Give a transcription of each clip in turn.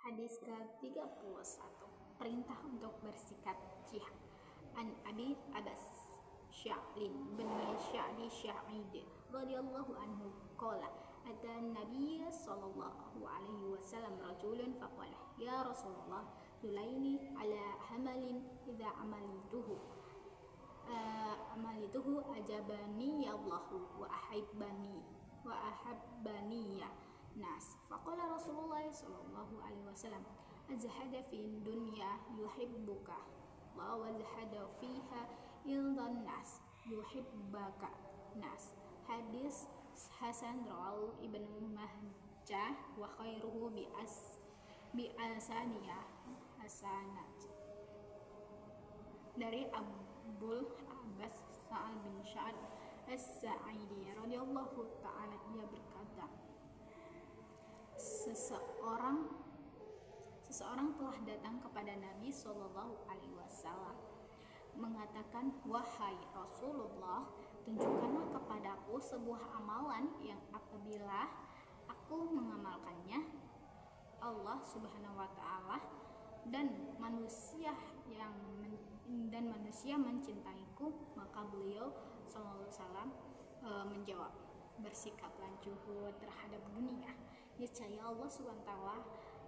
Hadis ke-31, perintah untuk bersikap jihad. An Abi Abbas Sya'lin bin Sya'li Sya'id radhiyallahu anhu qala ata Nabiy sallallahu alaihi wasallam rajulun faqala ya Rasulullah dulaini ala hamalin idza amalituhu ajabani ya Allahu wa ahabbani ya nas. Faqala Rasulullah sallallahu alaihi wasallam azhada fi dunya yuhibbuka wa wazhada fiha ildan nas yuhibbaka nas. Hadis Hasan rawahu Ibnu Majah wa khairuhu bi asaniyah hasanat. Dari Abdul Abbas Sa'al bin Sya'ad As-Sa'idi radhiyallahu ta'ala, ia berkata, seseorang telah datang kepada Nabi Shallallahu Alaihi Wasallam mengatakan, wahai Rasulullah, tunjukkanlah kepadaku sebuah amalan yang apabila aku mengamalkannya, Allah Subhanahu Wa Taala dan manusia mencintaiku. Maka beliau Sallallahu Alaihi Wasallam menjawab, bersikaplah juhud terhadap dunia, niscaya Allah SWT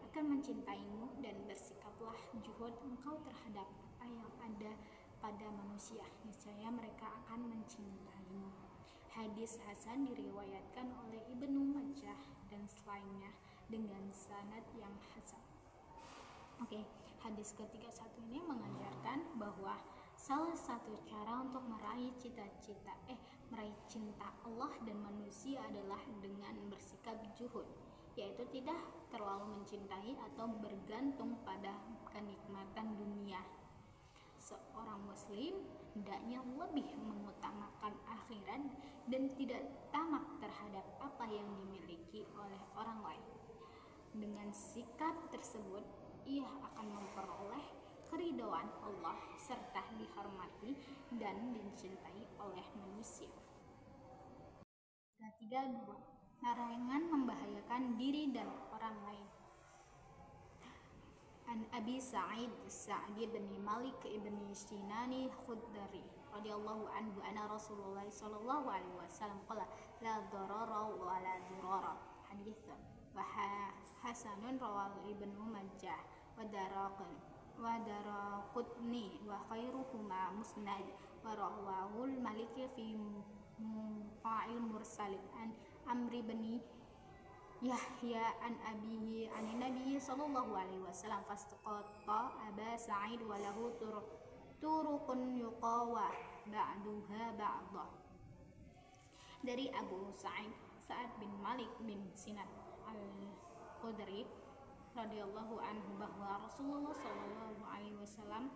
akan mencintaimu, dan bersikaplah juhud engkau terhadap apa yang ada pada manusia, niscaya mereka akan mencintaimu. Hadis Hasan diriwayatkan oleh Ibnu Majah dan selainnya dengan sanad yang hasan. Hadis ke-31 ini mengajarkan bahwa salah satu cara untuk meraih meraih cinta Allah dan manusia adalah dengan bersikap juhud, yaitu tidak terlalu mencintai atau bergantung pada kenikmatan dunia. Seorang muslim hendaknya lebih mengutamakan akhirat dan tidak tamak terhadap apa yang dimiliki oleh orang lain. Dengan sikap tersebut, ia akan memperoleh keridhaan Allah serta dihormati dan dicintai oleh manusia. 32. Larangan membahayakan diri dan orang lain. An Abi Sa'id Sa'di bin Malik ibn Sinani Khudri radhiyallahu anhu anna Rasulullah sallallahu alaihi wasallam qala la darara wa la dirara. Hadis wa hasanun rawahu Ibnu Majah wa daraqutni wa khairuhuma musnad wa rawahul Maliki fi Muqa'il Mursalin an Amri bin Yahya an abihi an Nabi sallallahu alaihi wasallam fastaqata Aba Sa'id wa lahu turuqun yuqawa ba'duha ba'dah. Dari Abu Sa'id Sa'ad bin Malik bin Sinan Al-Khudri radhiyallahu anhu bahwa Rasulullah sallallahu alaihi wasallam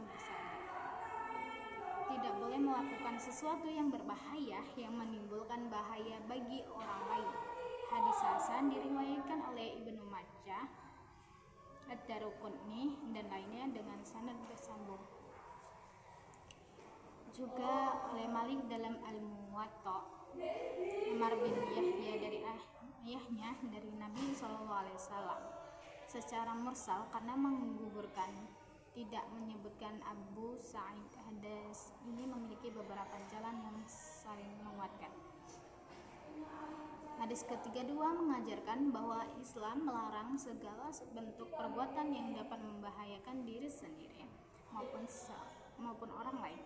bersabda, tidak boleh melakukan sesuatu yang berbahaya yang menimbulkan bahaya bagi orang lain. Hadis Hasan diriwayatkan oleh Ibnu Majah, Ad-Daraqutni dan lainnya dengan sanad bersambung. Juga oleh Malik dalam Al-Muwatta, Umar bin Yahya dari ayahnya dari Nabi SAW secara mursal karena menggugurkan, tidak menyebutkan Abu Sa'id. Hadis ini memiliki beberapa jalan yang saling menguatkan. Hadis ke-32 mengajarkan bahwa Islam melarang segala bentuk perbuatan yang dapat membahayakan diri sendiri maupun orang lain.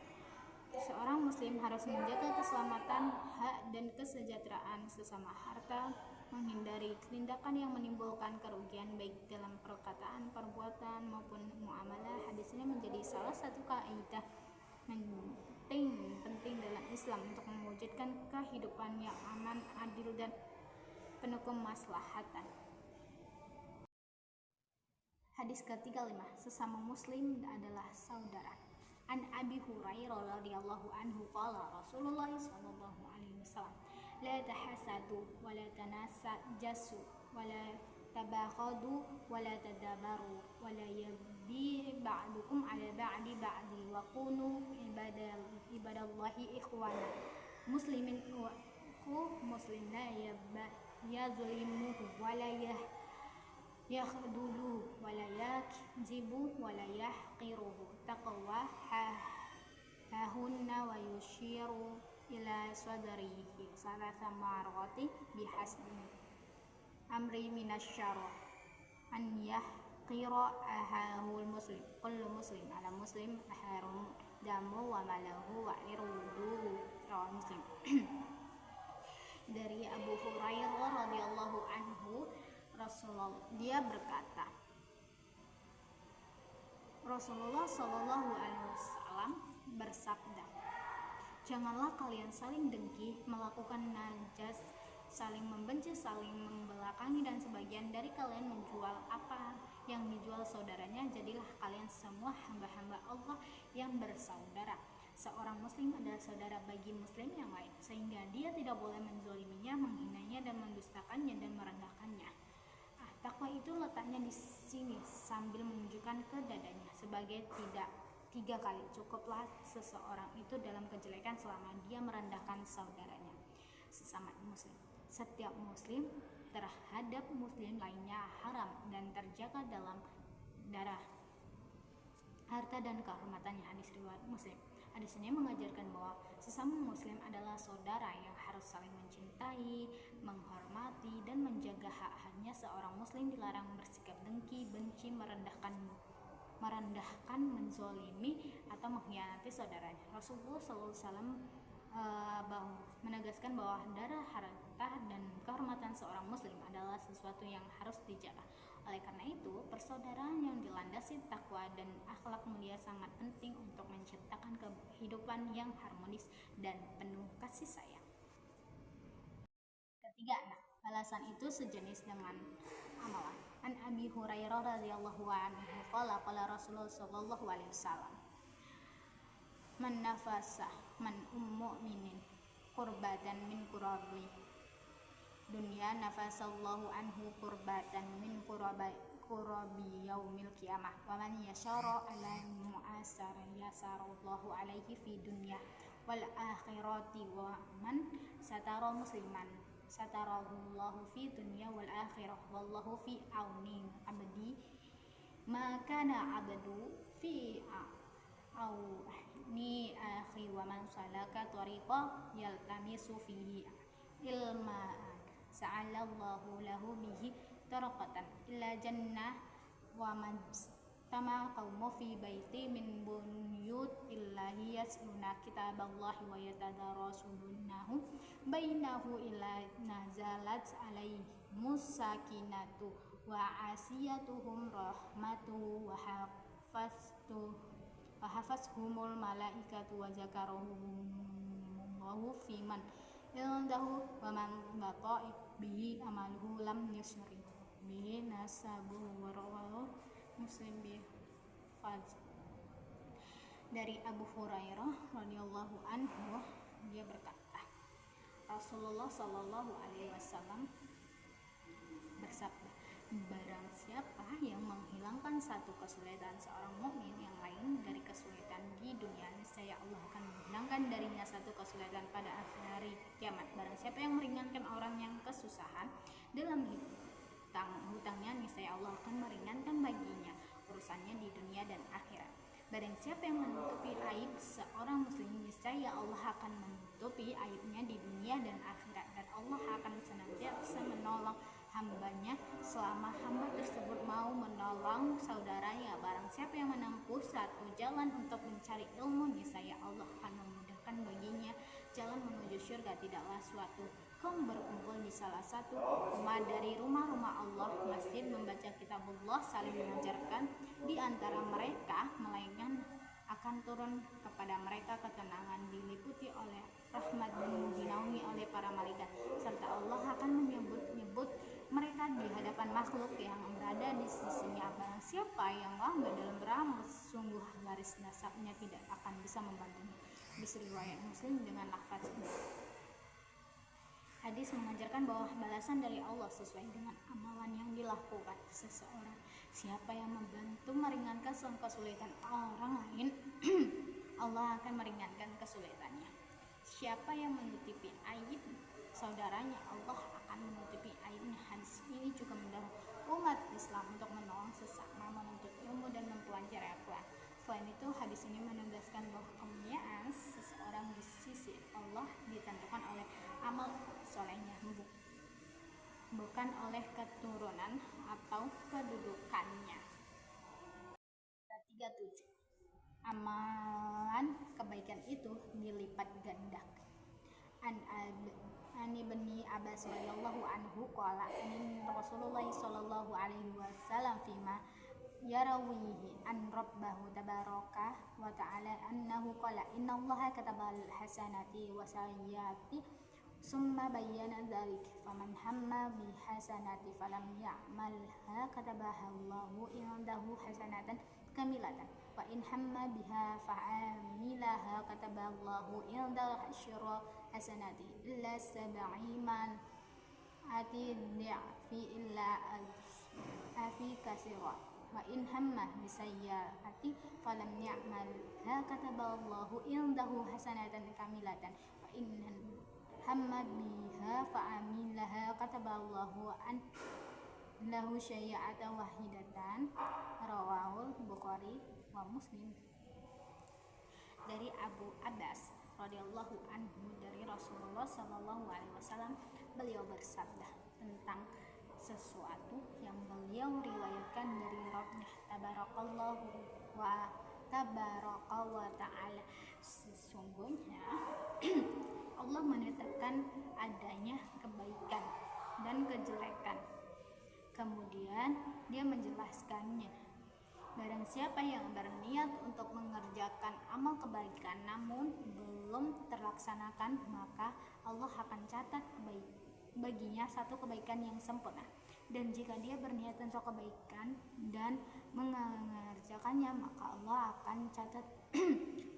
Seorang muslim harus menjaga keselamatan, hak dan kesejahteraan sesama harta, menghindari tindakan yang menimbulkan kerugian baik dalam perkataan, perbuatan maupun muamalah. Hadis ini menjadi salah satu kaidah penting dalam Islam untuk mewujudkan kehidupan yang aman, adil dan penuh kemaslahatan. Hadis ke-35, sesama muslim adalah saudara. An Abi Hurairah radhiyallahu anhu qala Rasulullah sallallahu alaihi wasallam la tahasadu wa la tanasajassu wa la tabaghadu wa la tadabaru wa la yabi ba'dukum ala ba'di wa kunu ibadallahi ikhwana muslimin wa muslim la yazlimuhu wa la yakhduluhu wa la yakzibu wa la yahqiruhu taqwa hahunna wa yushiru ila sadrihi salasa marati bihasbi amri minasyarah an yahqira ahahul muslim kullu muslim ala muslim harum damu wa malahu wa irudu rawan muslim. Dari Abu Hurairah radhiyallahu anhu, dia berkata, Rasulullah Shallallahu Alaihi Wasallam bersabda, janganlah kalian saling dengki, melakukan najas, saling membenci, saling membelakangi, dan sebagian dari kalian menjual apa yang dijual saudaranya. Jadilah kalian semua hamba-hamba Allah yang bersaudara. Seorang muslim adalah saudara bagi muslim yang lain, sehingga dia tidak boleh menzoliminya, menghinanya, dan mendustakannya dan merendahkannya. Takwa itu letaknya di sini sambil menunjukkan ke dadanya sebagai tiga kali. Cukuplah seseorang itu dalam kejelekan selama dia merendahkan saudaranya sesama muslim. Setiap muslim terhadap muslim lainnya haram dan terjaga dalam darah, harta, dan kehormatannya. Hadis riwayat Muslim. Hadis ini mengajarkan bahwa sesama muslim adalah saudara yang harus saling mencintai, menghormati, dan menjaga hak-haknya. Seorang muslim dilarang bersikap dengki, benci, merendahkan, menzolimi, atau mengkhianati saudaranya. Rasulullah SAW menegaskan bahwa darah, harta, dan kehormatan seorang muslim adalah sesuatu yang harus dijaga. Oleh karena itu, persaudaraan yang dilandasi takwa dan akhlak mulia sangat penting untuk menciptakan kehidupan yang harmonis dan penuh kasih sayang. Ketiga, balasan itu sejenis dengan amalan. An Abi Hurairah radhiyallahu anhu qala Rasulullah sallallahu alaihi wasallam, man nafasa man mu'minin qurbatan min qurabi dunya nafasallahu anhu qurbatan min qurabi yaumil qiyamah wa man yashara ala mu'asar yasarallahu alaihi fi dunya wal akhirati wa man satara musliman satarallahu fi dunya wal akhirah wallahu fi auni abdi ma kana abdu fi auni akhi wa man salaka tariqa yaltamisu fihi ilma sa'alallahu lahu bihi taraqatan illa jannah wa man tama qaumu fi baiti min bunyut illahi yasluna kitaballahi wa yatadarasunahu bainahu illa nazalat alaihi musakinatu wa asiyatuhum rahmatu wa hafazhumul malaikatu wa zakarahumullahu fiman indahu wa man bata'i bihi amaluhu lam yusri bihi nasabuhu wa rawahu Muslim bi Faz. Dari Abu Hurairah radhiyallahu anhu, dia berkata, Rasulullah sallallahu alaihi wasallam bersabda, barang siapa yang menghilangkan satu kesulitan seorang mukmin yang lain dari kesulitan di dunia, niscaya Allah akan menghilangkan darinya satu kesulitan pada akhir hari kiamat. Barang siapa yang meringankan orang yang kesusahan dalam hutangnya, niscaya Allah akan meringankan baginya urusannya di dunia dan akhirat. Barang siapa yang menutupi aib seorang muslim, niscaya Allah akan menutupi aibnya di dunia dan akhirat, dan Allah akan senantiasa menolong hambanya selama hamba tersebut mau menolong saudaranya. Barang siapa yang menempuh satu jalan untuk mencari ilmu, niscaya Allah akan memudahkan baginya jalan menuju syurga. Tidaklah suatu kaum berkumpul di salah satu rumah dari rumah-rumah Allah, masjid, membaca kitabullah, saling mengajarkan di antara mereka, melainkan akan turun kepada mereka ketenangan, diliputi oleh rahmat dan dinaungi oleh para malaikat, serta Allah akan menyebut mereka di hadapan makhluk yang berada di sisinya. Barang siapa yang lambat dalam beramal, sungguh garis nasabnya tidak akan bisa membantunya. Riwayat Muslim dengan lafaz ini. Hadis mengajarkan bahwa balasan dari Allah sesuai dengan amalan yang dilakukan seseorang. Siapa yang membantu meringankan kesulitan orang lain, Allah akan meringankan kesulitannya. Siapa yang menutupi aib saudaranya, Allah akan menutupi aibnya. Hadis ini juga mendorong umat Islam untuk menolong sesama, menuntut ilmu dan mempelajari Al-Quran. Selain itu, hadis ini menegaskan bahwa kemuliaan seseorang di sisi Allah ditentukan oleh amal solehnya, bukan oleh keturunan atau kedudukannya. 37. Amalan kebaikan itu dilipat gandakan. An ibni Abbas radhiyallahu anhu qala Rasulullah sallallahu alaihi wasallam fima yarawihi an rabbahu tabaraka wa ta'ala annahu qala innallaha katabal hasanati wa sayyiati summa bayyana dzalik faman hamma bi hasanati falam ya'malha katabaha Allahu indahu hasanatan kamilatan wa in hamma biha fa'amilaha kataballahu indahu asyra hasanati illa sab'iman ati fi illa afi kasira wa in hamma bisayyi'ati falam ya'malha kataballahu indahu hasanatan kamilatan wa in hamma biha fa'amilaha kataballahu an lahu syai'atan wahidatan. Rawahul Bukhari wa Muslim. Dari Abu Abbas radhiyallahu anhu dari Rasulullah sallallahu alaihi wasallam, beliau bersabda tentang sesuatu yang beliau riwayatkan dari Rabbnya tabarakallahu wa tabaraka wa ta'ala. Sesungguhnya Allah menetapkan adanya kebaikan dan kejelekan, kemudian dia menjelaskannya. Barang siapa yang berniat untuk mengerjakan amal kebaikan namun belum terlaksanakan, maka Allah akan catat baginya satu kebaikan yang sempurna. Dan jika dia berniat untuk kebaikan dan mengerjakannya, maka Allah akan catat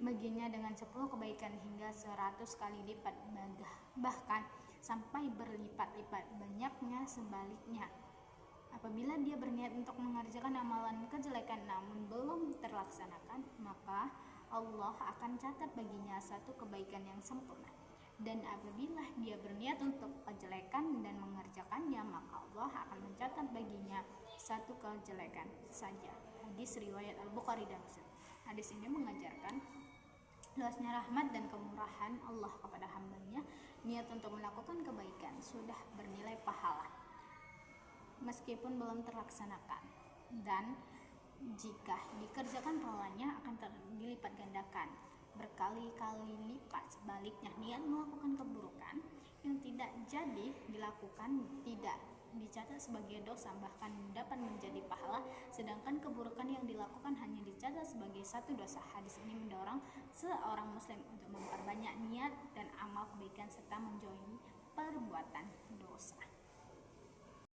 baginya dengan 10 kebaikan hingga 100 kali lipat, bahkan sampai berlipat-lipat banyaknya sebaliknya. Apabila dia berniat untuk mengerjakan amalan kejelekan namun belum terlaksanakan, maka Allah akan catat baginya satu kebaikan yang sempurna. Dan apabila dia berniat untuk kejelekan dan mengerjakannya, maka Allah akan mencatat baginya satu kejelekan saja. Hadis riwayat Al-Bukhari dan Muslim. Hadis ini mengajarkan luasnya rahmat dan kemurahan Allah kepada hambanya. Niat untuk melakukan kebaikan sudah bernilai pahala meskipun belum terlaksanakan, dan jika dikerjakan pahalanya akan dilipat gandakan berkali-kali lipat. Sebaliknya, niat melakukan keburukan yang tidak jadi dilakukan tidak dicatat sebagai dosa, bahkan dapat menjadi pahala, sedangkan keburukan yang dilakukan hanya dicatat sebagai satu dosa. Hadis ini mendorong seorang muslim untuk memperbanyak niat dan amal kebaikan serta menjauhi perbuatan dosa.